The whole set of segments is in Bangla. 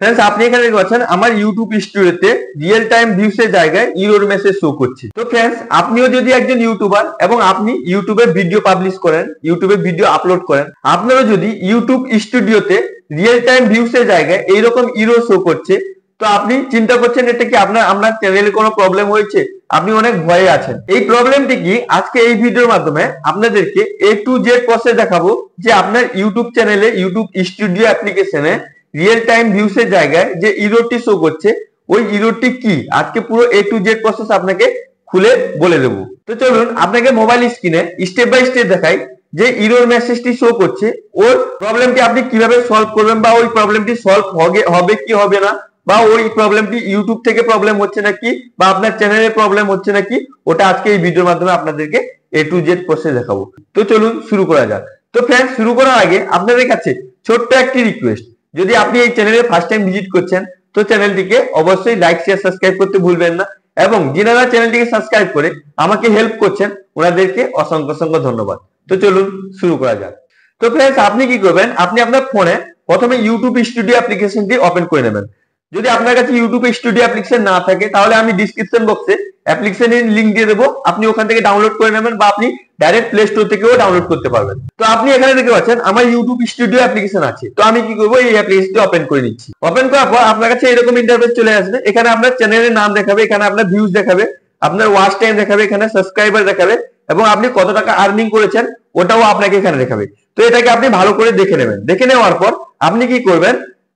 फ्रेंड्स আপনি এখানে দেখতে পাচ্ছেন আমার ইউটিউব স্টুডিওতে রিয়েল টাইম ভিউস এর জায়গায় এরর মেসেজ শো করছে। তো फ्रेंड्स আপনিও যদি একজন ইউটিউবার এবং আপনি ইউটিউবে ভিডিও পাবলিশ করেন, ইউটিউবে ভিডিও আপলোড করেন, আপনারা যদি ইউটিউব স্টুডিওতে রিয়েল টাইম ভিউস এর জায়গায় এইরকম এরর শো করছে, তো আপনি চিন্তা করছেন এটা কি আপনার চ্যানেলে কোনো প্রবলেম হয়েছে, আপনি অনেক ভয়ে আছেন। এই প্রবলেমটি কি আজকে এই ভিডিওর মাধ্যমে আপনাদেরকে A to Z প্রসেস দেখাবো যে আপনার ইউটিউব চ্যানেলে ইউটিউব স্টুডিও অ্যাপ্লিকেশনে রিয়েল টাইম ভিউস এর জায়গায় যে এররটি শো করছে ওই এররটি কি আজকে পুরো A to Z প্রসেস আপনাকে খুলে বলে দেব। তো চলুন আপনাকে মোবাইল স্ক্রিনে স্টেপ বাই স্টেপ দেখাই যে এরর মেসেজটি শো করছে ওর প্রবলেমটি আপনি কিভাবে সলভ করবেন বা ওই প্রবলেমটি সলভ হবে কি হবে না, বা ওই প্রবলেমটি ইউটিউব থেকে প্রবলেম হচ্ছে নাকি বা আপনার চ্যানেলে প্রবলেম হচ্ছে নাকি, ওটা আজকে এই ভিডিওর মাধ্যমে আপনাদেরকে A to Z প্রসেস দেখাবো। তো চলুন শুরু করা যাক। তো फ्रेंड्स শুরু করার আগে আপনাদের কাছে ছোট্ট একটি রিকোয়েস্ট, যদি আপনি এই চ্যানেলে ফার্স্ট টাইম ভিজিট করছেন তো চ্যানেলটিকে অবশ্যই লাইক শেয়ার সাবস্ক্রাইব করতে ভুলবেন না, এবং যারা চ্যানেলটিকে সাবস্ক্রাইব করে আমাকে হেল্প করছেন ওনাদেরকে অসংখ্য অসংখ্য ধন্যবাদ। তো চলুন শুরু করা যাক। তো फ्रेंड्स আপনি কি করবেন, আপনি আপনার ফোনে প্রথমে ইউটিউব স্টুডিও অ্যাপ্লিকেশনটি ওপেন করে নেবেন। যদি আপনার কাছে ইউটিউব স্টুডিও অ্যাপ্লিকেশন না থাকে তাহলে আমি ডেসক্রিপশন বক্সে অ্যাপ্লিকেশনের লিংক দিয়ে দেবো, আপনি ওখান থেকে ডাউনলোড করে নেবেন বা আপনি ডাইরেক্ট প্লে স্টোর থেকেও ডাউনলোড করতে পারবেন। তো আপনি এখানে দেখতে পাচ্ছেন আমার ইউটিউব স্টুডিও অ্যাপ্লিকেশন আছে। তো আমি কি করবো, এই অ্যাপ্লিকেশনটি ওপেন করে নিচ্ছি। ওপেন করার পর আপনার কাছে এরকম ইন্টারফেস চলে আসবে। এখানে আপনার চ্যানেলের নাম দেখাবে, এখানে আপনার ভিউজ দেখাবে, আপনার ওয়াচ টাইম দেখাবে, এখানে সাবস্ক্রাইবার দেখাবে, এবং আপনি কত টাকা আর্নিং করেছেন ওটাও আপনাকে এখানে দেখাবে। তো এটাকে আপনি ভালো করে দেখে নেবেন। দেখে নেওয়ার পর আপনি কি করবেন,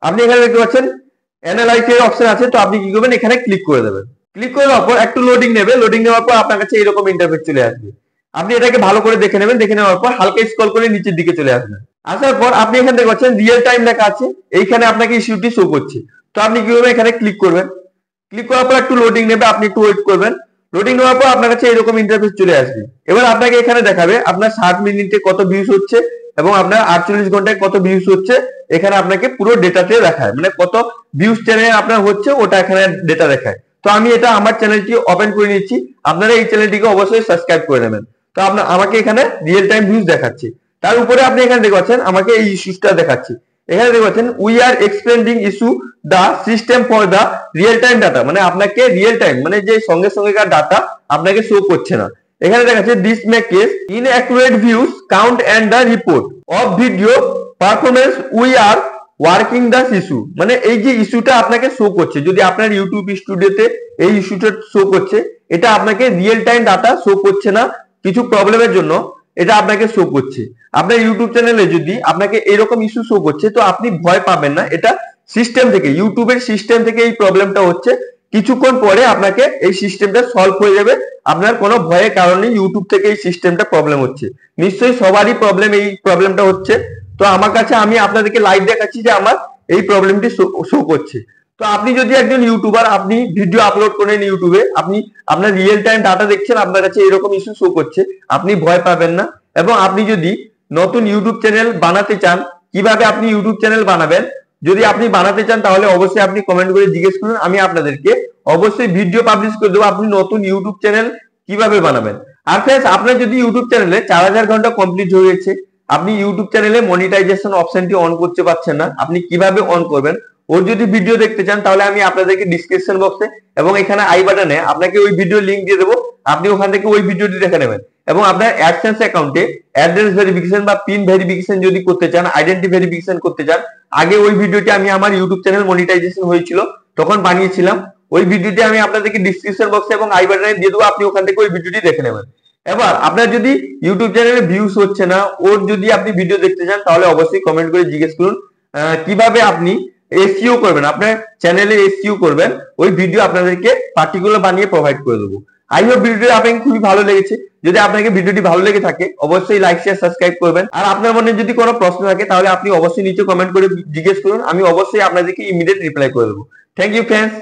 আপনি এখানে দেখতে পাচ্ছেন অ্যানালাইজ এর অপশন আছে। তো আপনি কি করবেন, এখানে ক্লিক করে দেবেন। ক্লিক করে দেওয়ার পর একটু লোডিং নেবে, লোডিং নেওয়ার পর আপনার কাছে এরকম ইন্টারফেস চলে আসবে। আপনি এটাকে ভালো করে দেখে নেবেন। দেখে নেওয়ার পর হালকা স্ক্রল করে নিচের দিকে চলে আসবেন। আসার পর আপনি এখানে দেখতে পাচ্ছেন রিয়েল টাইম লেখা আছে, এইখানে আপনাকে ইস্যুটি শো করছে। তো আপনি কি করবেন, এখানে ক্লিক করবেন। ক্লিক করার পর একটু লোডিং নেবে, আপনি একটু ওয়েট করবেন। লোডিং নেওয়ার পর আপনার কাছে এরকম ইন্টারফেস চলে আসবে। এবার আপনাকে এখানে দেখাবে আপনার 60 মিনিটে কত ভিউজ হচ্ছে এবং আপনার 48 ঘন্টায় কত ভিউজ হচ্ছে। এখানে আপনাকে পুরো ডেটাতে দেখায়, মানে কত ভিউজ চ্যানেলে আপনার হচ্ছে ওটা এখানে ডেটা দেখায়। তো আমি এটা আমার চ্যানেলটি ওপেন করে নিচ্ছি, আপনারা এই চ্যানেলটিকে অবশ্যই সাবস্ক্রাইব করে নেবেন। তো আমাকে এখানে রিয়েল টাইম ভিউজ দেখাচ্ছে। তার উপরে আপনি এখানে দেখতে পাচ্ছেন আমাকে এই ইস্যুটা দেখাচ্ছে। এখানে দেখতে পাচ্ছেন we are expanding issue the system for the real time data, মানে আপনাকে রিয়েল টাইম মানে যে সঙ্গে সঙ্গেকার ডাটা আপনাকে শো করছে না। এখানে দেখাচ্ছে this may case inaccurate views count and the report of video performance we are working the issue, মানে এই যে ইস্যুটা আপনাকে শো করছে, যদি আপনার ইউটিউব স্টুডিওতে এই ইস্যুটা শো করছে, এটা আপনাকে রিয়েল টাইম ডাটা শো করছে না কিছু প্রবলেমের জন্য, এটা আপনাকে শো করছে। আপনার ইউটিউব চ্যানেলে যদি আপনাকে এরকম ইস্যু শো করছে তো আপনি ভয় পাবেন না, এটা সিস্টেম থেকে, ইউটিউবের সিস্টেম থেকে এই প্রবলেমটা হচ্ছে। কিছুক্ষণ পরে আপনাকে এই সিস্টেমটা সলভ হয়ে যাবে, আপনার কোনো ভয়ের কারণে ইউটিউব থেকে এই সিস্টেমটা প্রবলেম হচ্ছে। নিশ্চয়ই সবারই এই প্রবলেমটা হচ্ছে। তো আমার কাছে আমি আপনাদেরকে লাইভ দেখাচ্ছি যে আমার এই প্রবলেমটি শো করছে। তো আপনি যদি একজন ইউটিউবার, আপনি ভিডিও আপলোড করেন ইউটিউবে, আপনি আপনার রিয়েল টাইম ডাটা দেখছেন, আপনার কাছে এরকম ইস্যু শো করছে, আপনি ভয় পাবেন না। এবং আপনি যদি নতুন ইউটিউব চ্যানেল বানাতে চান, কিভাবে আপনি ইউটিউব চ্যানেল বানাবেন, যদি আপনি বানাতে চান তাহলে অবশ্যই আপনি কমেন্ট করে জিজ্ঞেস করুন, আমি আপনাদেরকে অবশ্যই ভিডিও পাবলিশ করে দেবো আপনি নতুন ইউটিউব চ্যানেল কিভাবে বানাবেন। আর फ्रेंड्स আপনার যদি ইউটিউব চ্যানেলে 4000 ঘন্টা কমপ্লিট হয়ে গেছে, আপনি ইউটিউব চ্যানেলে মনিটাইজেশন অপশনটি অন করতে পারছেন না, আপনি কিভাবে অন করবেন ওর যদি ভিডিও দেখতে চান তাহলে আমি আপনাদেরকে ডেসক্রিপশন বক্সে এবং এখানে আই বাটনে আপনাকে ওই ভিডিও লিংক দিয়ে দেবো, আপনি ওখান থেকে ওই ভিডিওটি দেখে নেবেন। এবং আপনার অ্যাডসেন্স অ্যাকাউন্টে অ্যাড্রেস ভেরিফিকেশন বা পিন ভেরিফিকেশন যদি করতে চান, আইডেন্টি ভেরিফিকেশন করতে চান, আগে ওই ভিডিওটি আমি আমার ইউটিউব চ্যানেল মনিটাইজেশন হয়েছিল তখন বানিয়েছিলাম, ওই ভিডিওটি আমি আপনাদেরকে ডেসক্রিপশন বক্সে এবং আই বাটনে দিয়ে দেবো, আপনি ওখান থেকে ওই ভিডিওটি দেখে নেবেন। এবার আপনার যদি ইউটিউব চ্যানেলে ভিউজ হচ্ছে না, ওর যদি আপনি ভিডিও দেখতে চান তাহলে অবশ্যই কমেন্ট করে জিজ্ঞেস করুন কিভাবে আপনি এসইও করবেন, আপনার চ্যানেলে এসইও করবেন, ওই ভিডিও আপনাদেরকে পার্টিকুলার বানিয়ে প্রোভাইড করে দেবো। আই হোপ ভিডিওটি আপনাকে খুবই ভালো লেগেছে। যদি আপনাকে ভিডিওটি ভালো লেগে থাকে অবশ্যই লাইক শেয়ার সাবস্ক্রাইব করবেন। আর আপনার মনে যদি কোনো প্রশ্ন থাকে তাহলে আপনি অবশ্যই নিচে কমেন্ট করে জিজ্ঞেস করুন, আমি অবশ্যই আপনাদেরকে ইমিডিয়েট রিপ্লাই করে দেবো। Thank you friends.